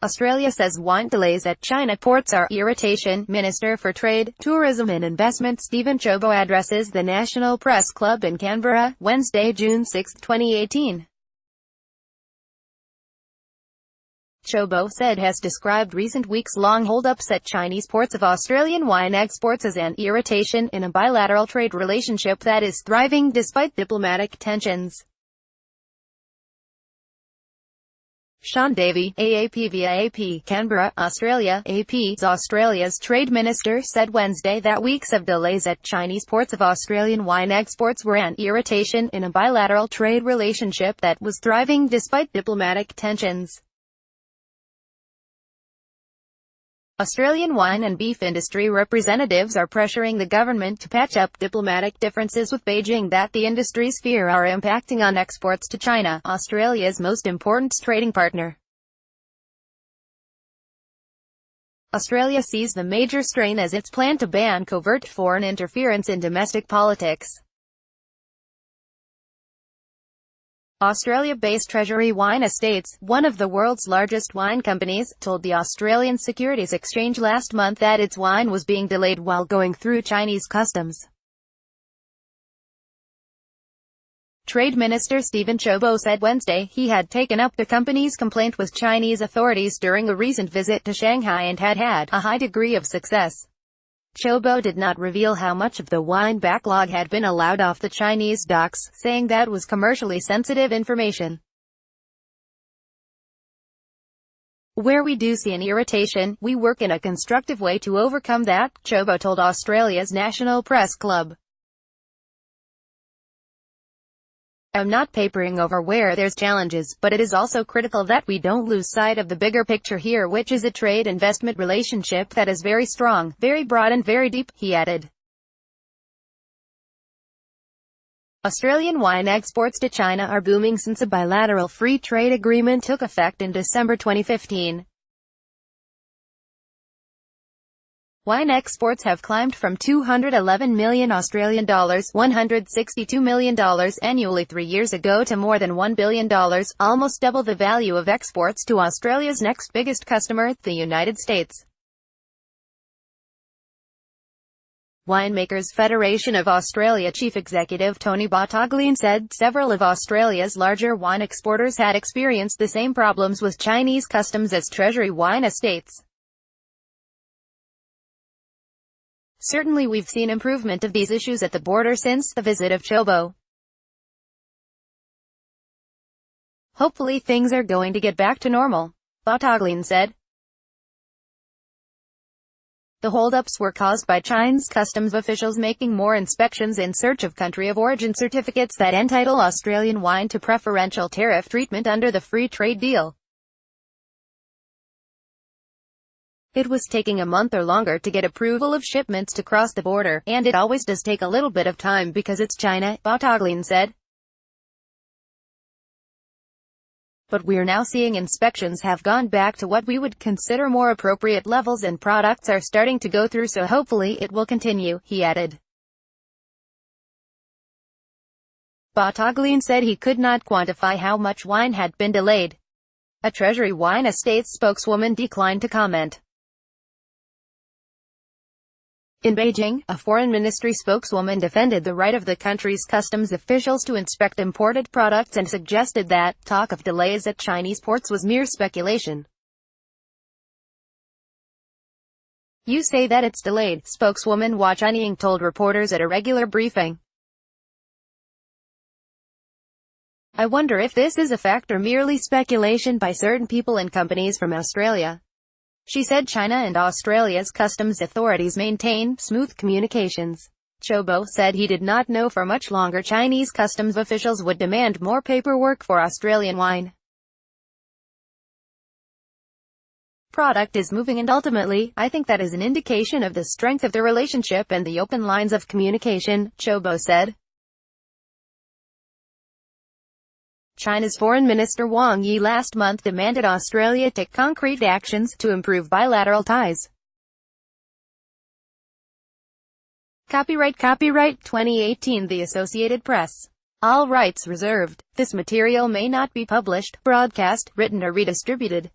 Australia says wine delays at China ports are irritation. Minister for Trade, Tourism and Investment Stephen Chobo addresses the National Press Club in Canberra, Wednesday, June 6, 2018. Chobo said has described recent weeks-long hold-ups at Chinese ports of Australian wine exports as an irritation in a bilateral trade relationship that is thriving despite diplomatic tensions. Sean Davey, AAP via AP, Canberra, Australia. Australia's Trade Minister said Wednesday that weeks of delays at Chinese ports of Australian wine exports were an irritation in a bilateral trade relationship that was thriving despite diplomatic tensions. Australian wine and beef industry representatives are pressuring the government to patch up diplomatic differences with Beijing that the industries fear are impacting on exports to China, Australia's most important trading partner. Australia sees the major strain as its plan to ban covert foreign interference in domestic politics. Australia-based Treasury Wine Estates, one of the world's largest wine companies, told the Australian Securities Exchange last month that its wine was being delayed while going through Chinese customs. Trade Minister Stephen Chobo said Wednesday he had taken up the company's complaint with Chinese authorities during a recent visit to Shanghai and had had a high degree of success. Chobo did not reveal how much of the wine backlog had been allowed off the Chinese docks, saying that was commercially sensitive information. Where we do see an irritation, we work in a constructive way to overcome that, Chobo told Australia's National Press Club. I'm not papering over where there's challenges, but it is also critical that we don't lose sight of the bigger picture here, which is a trade-investment relationship that is very strong, very broad and very deep, he added. Australian wine exports to China are booming since a bilateral free trade agreement took effect in December 2015. Wine exports have climbed from $211 million Australian dollars, $162 million annually 3 years ago to more than $1 billion, almost double the value of exports to Australia's next biggest customer, the United States. Winemakers Federation of Australia Chief Executive Tony Bartoglin said several of Australia's larger wine exporters had experienced the same problems with Chinese customs as Treasury Wine Estates. Certainly we've seen improvement of these issues at the border since the visit of Chobo. Hopefully things are going to get back to normal, Bartoglin said. The holdups were caused by Chinese customs officials making more inspections in search of country of origin certificates that entitle Australian wine to preferential tariff treatment under the free trade deal. It was taking a month or longer to get approval of shipments to cross the border, and it always does take a little bit of time because it's China, Bartoglin said. But we're now seeing inspections have gone back to what we would consider more appropriate levels and products are starting to go through, so hopefully it will continue, he added. Bartoglin said he could not quantify how much wine had been delayed. A Treasury Wine Estates spokeswoman declined to comment. In Beijing, a foreign ministry spokeswoman defended the right of the country's customs officials to inspect imported products and suggested that talk of delays at Chinese ports was mere speculation. You say that it's delayed, spokeswoman Hua Chunying told reporters at a regular briefing. I wonder if this is a fact or merely speculation by certain people and companies from Australia. She said China and Australia's customs authorities maintain smooth communications. Chobo said he did not know for much longer Chinese customs officials would demand more paperwork for Australian wine. Product is moving and ultimately, I think that is an indication of the strength of the relationship and the open lines of communication, Chobo said. China's Foreign Minister Wang Yi last month demanded Australia take concrete actions to improve bilateral ties. Copyright 2018 The Associated Press. All rights reserved. This material may not be published, broadcast, written or redistributed.